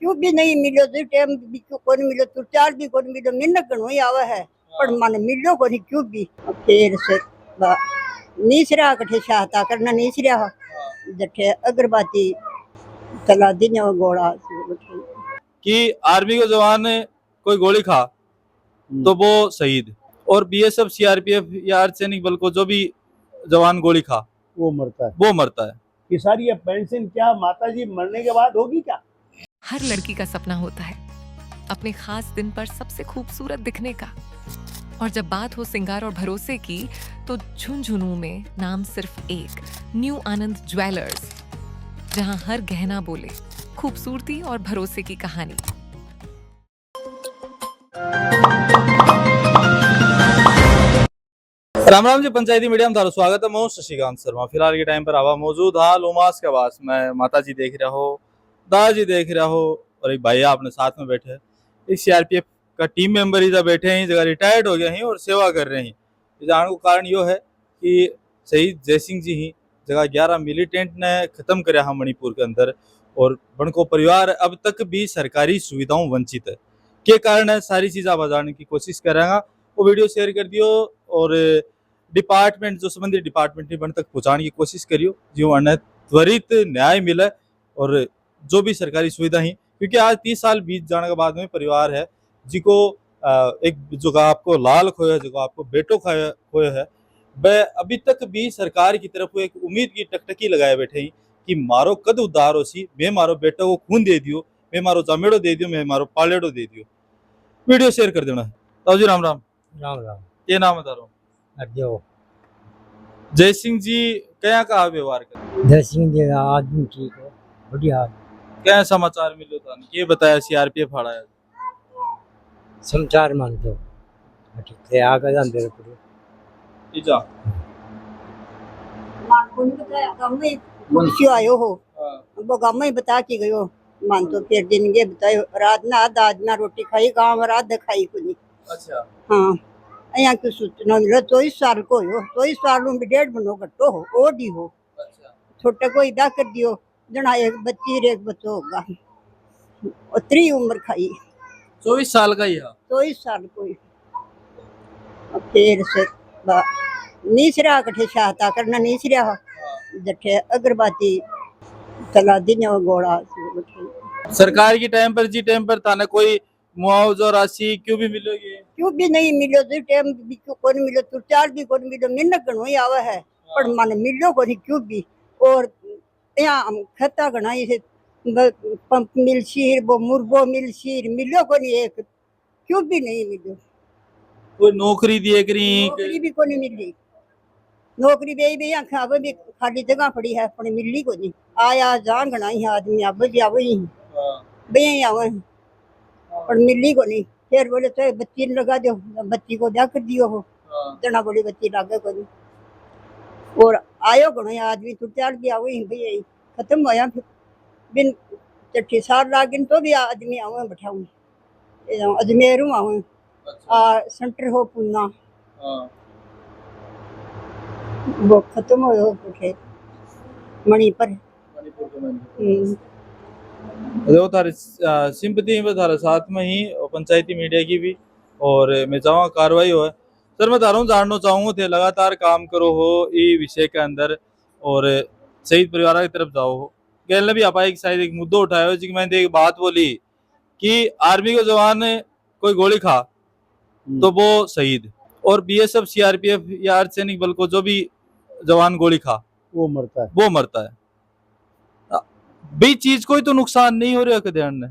क्यों भी नहीं मिलो तो टाइम भी क्यों कोनी मिलो तो चार भी कोनी मिलो मिन्नत घणो ही आवे है पर मन मिलो कोनी क्यों भी फिर से नीसरा कठे शाहता करना नीसरा जठे अगरबत्ती चला दिन गोड़ा कि आर्मी के जवान ने कोई गोली खा तो वो शहीद, और बीएसएफ सीआरपीएफ या अर्धसैनिक बल को जो भी जवान गोली खा वो मरता है, वो मरता है। ये सारी पेंशन क्या माता जी मरने के बाद होगी क्या? हर लड़की का सपना होता है अपने खास दिन पर सबसे खूबसूरत दिखने का, और जब बात हो सिंगार और भरोसे की तो झुंझुनू में नाम सिर्फ एक, न्यू आनंद ज्वेलर्स, जहां हर गहना बोले खूबसूरती और भरोसे की कहानी। राम राम जी, पंचायती मीडिया में थारो स्वागत है। मैं शशिकांत शर्मा फिलहाल के टाइम पर आवा मौजूद हाँ लोमास के पास में माता जी देख रहा हो, दादाजी देख रहा हो, और एक भैया अपने साथ में बैठे, एक सीआरपीएफ का टीम मेंबर इधर बैठे हैं, जगह रिटायर्ड हो गए हैं और सेवा कर रहे हैं। जाने का कारण यो है कि शहीद जय सिंह जी ही जगह 11 मिलिटेंट ने खत्म कराया हम मणिपुर के अंदर, और बनको परिवार अब तक भी सरकारी सुविधाओं वंचित है। के कारण है सारी चीज़ आप जानने की कोशिश करेंगे, वो वीडियो शेयर कर दियो और डिपार्टमेंट जो संबंधित डिपार्टमेंट ने बन तक पहुंचाने की कोशिश करियो जो अन्य त्वरित न्याय मिले और जो भी सरकारी सुविधा ही, क्योंकि आज 30 साल बीत जाने के बाद में परिवार है जिको एक जो आपको लाल खोया, जो आपको बेटो खोया है, वह अभी तक भी सरकार की तरफ एक उम्मीद की टकटकी लगाए बैठे हैं कि मारो कद उद्धार हो सी, मैं मारो बेटो को खून दे दियो, मैं मारो जमेड़ो दे दियो, मैं मारो पालेड़ो दे दियो। वीडियो शेयर कर देना। ताऊ जी राम राम। राम राम। ये नाम बता रहा हूँ। अड्डो जय सिंह जी क्या कहा व्यवहार कर, जय सिंह जी का आदमी ठीक है, बढ़िया क्या समाचार मिलो था, ये बताया सीआरपीएफ हाड़ा है समाचार मानते हो ठीक है आगे जाते रहो इजा मान को नहीं बताया गांव में मुंशी आयो हो वो गांव में बता के गयो मान तो फिर दिन के बतायो रात ना आधा आदमी रोटी खाई गांव रात खाई कुनी। अच्छा हाँ अया की सूचना मिलो 24 साल को हो, 24 साल में भी 1.5 बनो घटो हो ओडी हो। अच्छा छोटे को इदा कर दियो जना एक बच्ची रे एक बच्चो होगा उतरी उम्र खाई 24 साल का ही है। 24 साल को फिर से नीसरा कठे शाहता करना नीसरा जठे अगरबत्ती चला दिन गोड़ा सरकार की टाइम पर जी टाइम पर थाने कोई मुआवजा राशि क्यों भी मिलोगी, क्यों भी नहीं मिलो तो टाइम भी क्यों कोनी मिलो तो चार भी कोनी मिलो मिन्नत घणो ही आवे है पर मन मिलो कोनी क्यों भी। और यहाँ खता घना से पंप मिल शीर वो मुर्गो मिल शीर मिलो कोनी एक क्यों भी नहीं मिलो। कोई नौकरी दिए करी, नौकरी भी कोनी मिली, नौकरी भी आखा अब भी खाली जगह पड़ी है पर मिली कोनी। आया जान घना ही आदमी अब भी आवे ही बे आवे पर मिली कोनी। फिर बोले तो बच्ची लगा दो, बच्ची को जा कर दियो हो जना बड़ी बच्ची लागे कोनी। और आयो घणो आदमी तो चार भी आवे ही भई खत्म होया फिर बिन चट्टी साल लागिन तो भी आदमी आवे बैठाऊं अजमेरू आवे आ सेंटर हो पुन्ना वो खत्म हो उठे मणिपुर जो थारे सिंपति में थारे साथ में ही पंचायती मीडिया की भी, और मैं चाहूँगा कार्रवाई हो। सर मैं तारों जानना चाहूँगा थे लगातार काम करो हो ये विषय के अंदर और शहीद परिवार की तरफ जाओ हो, गैल ने भी आपा एक शायद एक मुद्दा उठाया हो जी, मैंने एक बात बोली कि आर्मी के जवान ने कोई गोली खा तो वो शहीद, और बीएसएफ सीआरपीएफ या अर्धसैनिक बल को जो भी जवान गोली खा वो मरता है, वो मरता है। भी चीज कोई तो नुकसान नहीं हो रहा ध्यान में।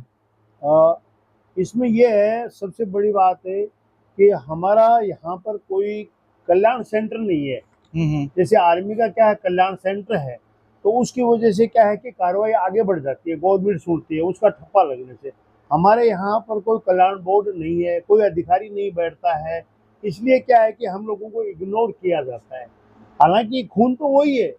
इसमें ये है सबसे बड़ी बात है कि हमारा यहाँ पर कोई कल्याण सेंटर नहीं है। जैसे आर्मी का क्या है कल्याण सेंटर है, तो उसकी वजह से क्या है कि कार्रवाई आगे बढ़ जाती है, गवर्नमेंट सुनती है उसका ठप्पा लगने से। हमारे यहाँ पर कोई कल्याण बोर्ड नहीं है, कोई अधिकारी नहीं बैठता है, इसलिए क्या है कि हम लोगों को इग्नोर किया जाता है। हालांकि खून तो वही है,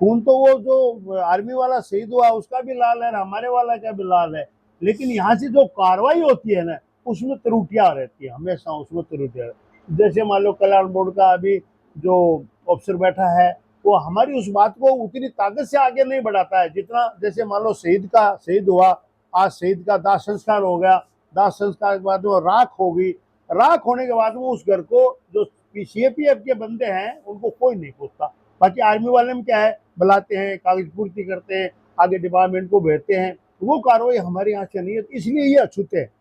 खून तो वो जो आर्मी वाला शहीद हुआ उसका भी लाल है, हमारे वाला का भी लाल है, लेकिन यहाँ से जो कार्रवाई होती है ना उसमें त्रुटियां रहती है, हमेशा उसमें त्रुटियां। जैसे मान लो कल्याण बोर्ड का अभी जो अफसर बैठा है वो हमारी उस बात को उतनी ताकत से आगे नहीं बढ़ाता है जितना, जैसे मान लो शहीद हुआ आज शहीद का दाह संस्कार हो गया, दाह संस्कार के बाद वो राख होगी, राख होने के बाद वो उस घर को जो सीएपीएफ के बंदे हैं उनको कोई नहीं पूछता। बाकी आर्मी वाले में क्या है, बुलाते हैं, कागज पूर्ति करते हैं, आगे डिपार्टमेंट को भेजते हैं, वो कार्रवाई हमारे यहाँ से नहीं है, इसलिए ये अछूते हैं।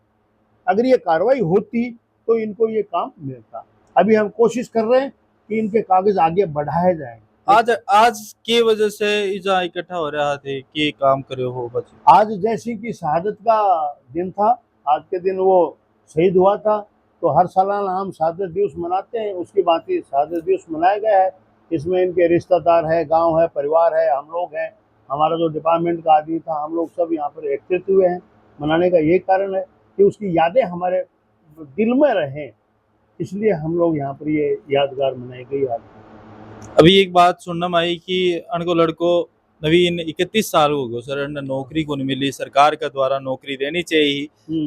अगर ये कार्रवाई होती तो इनको ये काम मिलता। अभी हम कोशिश कर रहे हैं कि इनके कागज आगे बढ़ाए जाएं। आज की वजह से इजा इकट्ठा हो रहा थे कि काम करे हो बच्चे। आज जैसी कि शहादत का दिन था, आज के दिन वो शहीद हुआ था, तो हर सालाना हम शहादत दिवस मनाते हैं, उसकी भांति शहादत दिवस मनाया गया है। इसमें इनके रिश्तेदार है, गांव है, परिवार है, हम लोग हैं, हमारा जो डिपार्टमेंट का आदमी था, हम लोग सब यहाँ पर एकत्रित हुए हैं। मनाने का यही कारण है कि उसकी यादें हमारे दिल में रहें, इसलिए हम लोग यहाँ पर ये यादगार मनाई गई। अभी एक बात सुनने में आई कि अनको लड़को नवीन 31 साल हो गयो सर, अन्न नौकरी को नहीं मिली, सरकार का द्वारा नौकरी देनी चाहिए,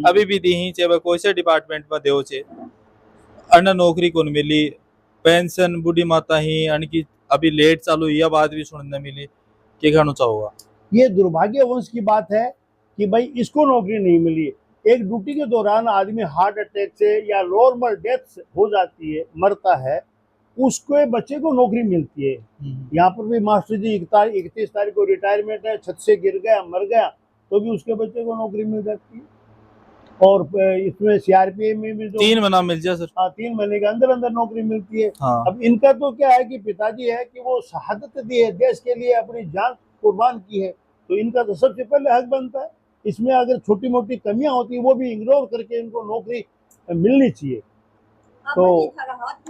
अभी भी दी ही चाहे कोई से डिपार्टमेंट में देव छे, अन्न नौकरी को नहीं मिली, पेंशन बूढ़ी माता ही अनकी अभी लेट चालू यह बात भी सुनने मिली, क्या कहना चाहोगा? ये दुर्भाग्यवश की बात है कि भाई इसको नौकरी नहीं मिली। एक ड्यूटी के दौरान आदमी हार्ट अटैक से या नॉर्मल डेथ हो जाती है, मरता है, उसके बच्चे को नौकरी मिलती है। यहाँ पर भी मास्टर जी 31 तारीख को रिटायरमेंट है, छत से गिर गया, मर गया, तो भी उसके बच्चे को नौकरी मिल जाती है। और इसमें सीआरपीएफ में भी जो 3 महीना मिल जाए सर। हाँ, 3 महीने के अंदर अंदर नौकरी मिलती है। हाँ। अब इनका तो क्या है कि पिताजी है कि वो शहादत दी है, देश के लिए अपनी जान कुर्बान की है, तो इनका तो सबसे पहले हक बनता है। इसमें अगर छोटी मोटी कमियां होती है वो भी इग्नोर करके इनको नौकरी मिलनी चाहिए। तो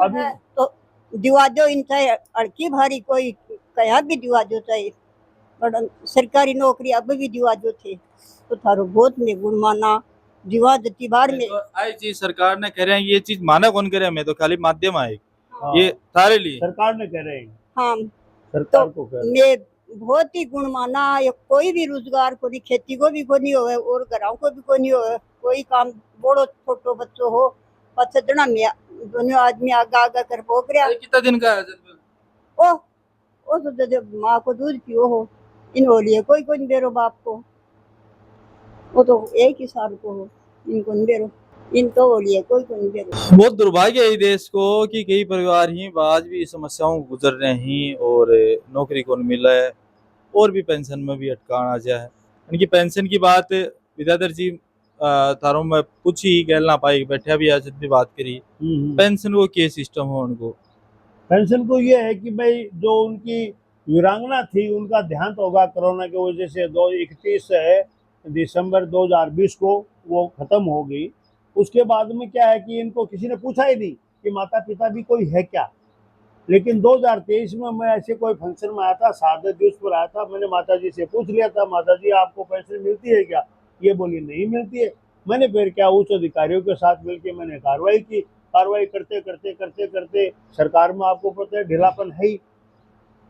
अभी तो दिवाजो इनका अड़की भारी कोई कया भी दिवाजो चाहिए, पर सरकारी नौकरी अब भी दिवाजो थे, तो थारो बहुत में गुण माना दिवा दती बार में। तो आई चीज सरकार ने कह रहे हैं, ये चीज माना कौन करे, मैं तो खाली माध्यम आए ये थारे लिए सरकार ने कह रहे हैं। हाँ, सरकार तो को कह रहे हैं। मैं बहुत ही गुण माना, ये कोई भी रोजगार को नहीं, खेती को भी कोनी होवे और घरों को भी कोनी होवे, कोई काम बड़ो छोटो बच्चो हो पछदना में दोनों आदमी आगा आगा कर भोग रहा। कितना दिन का है? ओ तो जब माँ को दूध पियो हो, इन हो लिए कोई कोई बेरो बाप को, वो तो एक ही साल को हो, इनको नहीं बेरो, इनको हो लिए कोई कोई बेरो। बहुत दुर्भाग्य है देश को कि कई परिवार ही आज भी समस्याओं गुजर रहे हैं और नौकरी को नहीं मिला है और भी पेंशन में भी अटकान आ जाए। इनकी पेंशन की बात विद्याधर जी थारों में पूछी गैल ना पाई, बैठा भी आज भी बात करी, पेंशन को क्या सिस्टम हो उनको? पेंशन को ये है कि भाई जो उनकी वीरांगना थी उनका देहांत होगा कोरोना की वजह से, 31 दिसंबर 2020 को वो खत्म हो गई। उसके बाद में क्या है कि इनको किसी ने पूछा ही नहीं कि माता पिता भी कोई है क्या। लेकिन 2023 में मैं ऐसे कोई फंक्शन में आया था, शहादत दिवस पर आया था, मैंने माता जी से पूछ लिया था, माता जी आपको पेंशन मिलती है क्या? ये बोली नहीं मिलती है। मैंने फिर क्या उच्च अधिकारियों के साथ मिलकर मैंने कार्रवाई की। कार्रवाई करते करते करते करते सरकार में आपको पता है ढीलापन है ही,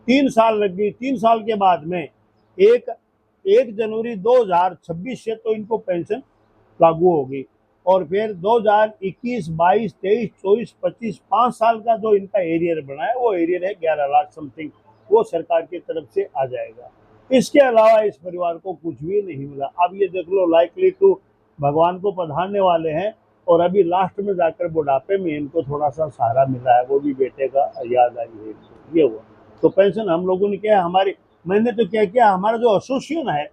3 साल लग गई। 3 साल के बाद में 1 जनवरी 2026 से तो इनको पेंशन लागू होगी, और फिर 2021, 22, 23, 24, 25 5 साल का जो इनका एरियर बना है वो एरियर है 11 लाख समथिंग, वो सरकार की तरफ से आ जाएगा। इसके अलावा इस परिवार को कुछ भी नहीं मिला। अब ये देख लो, लाइकली टू भगवान को पधारने वाले हैं और अभी लास्ट में जाकर बुढ़ापे में इनको थोड़ा सा सहारा मिला है, वो भी बेटे का याद आई है, ये हुआ। तो पेंशन हम लोगों ने क्या, मैंने तो क्या किया, हमारा जो एसोसिएशन है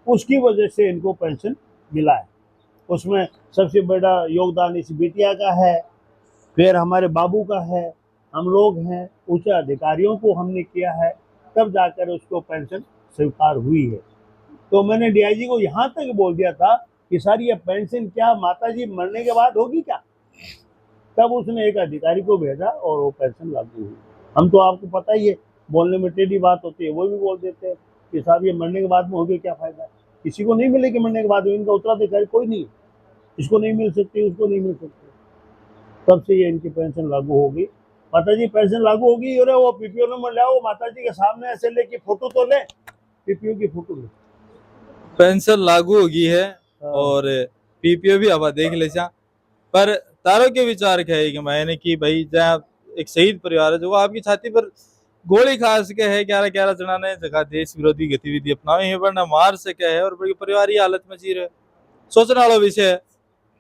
उसकी वजह से इनको पेंशन मिला है। उसमें सबसे बड़ा योगदान इस बिटिया का है, फिर हमारे बाबू का है, हम लोग हैं, उच्च अधिकारियों को हमने किया है, तब जाकर उसको पेंशन स्वीकार हुई है। तो मैंने डीआईजी को यहाँ तक बोल दिया था कि सर ये पेंशन क्या माताजी मरने के बाद होगी क्या? तब उसने एक अधिकारी को भेजा और वो पेंशन लागू हुई। हम तो आपको पता ही है, बोलने में टेढ़ी बात होती है, वो भी बोल देते हैं कि साहब ये मरने के बाद में होगी, क्या फायदा? किसी को नहीं मिलेगी मरने के बाद में, इनका उत्तराधिकारी कोई नहीं, इसको नहीं मिल सकती, उसको नहीं मिल सकती। तब से ये इनकी पेंशन लागू होगी। माताजी पेंशन लागू होगी, और वो पीपीओ नंबर ले आओ, माताजी के सामने ऐसे लेके फोटो तो ले, पीपीओ की फोटो ले। पेंशन लागू होगी है और पीपीओ भी अब देख ले चा। पर तारों के विचार क्या है कि मैंने कि भाई जहाँ एक शहीद परिवार है जो आपकी छाती पर गोली खा सके है 11 जना ने जगह देश विरोधी गतिविधि अपनाई है वरना मार सके है और बड़ी परिवारी हालत में जी रहे। सोचने वाला विषय है।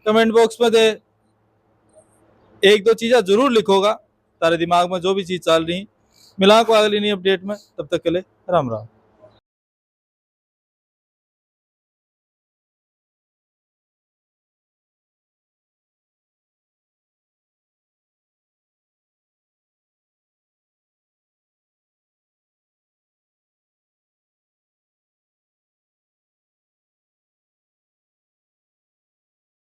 कमेंट बॉक्स में दे एक दो चीजें जरूर लिखोगा तारे दिमाग में जो भी चीज चल रही। मिला को अगली नई अपडेट में, तब तक के लिए राम राम।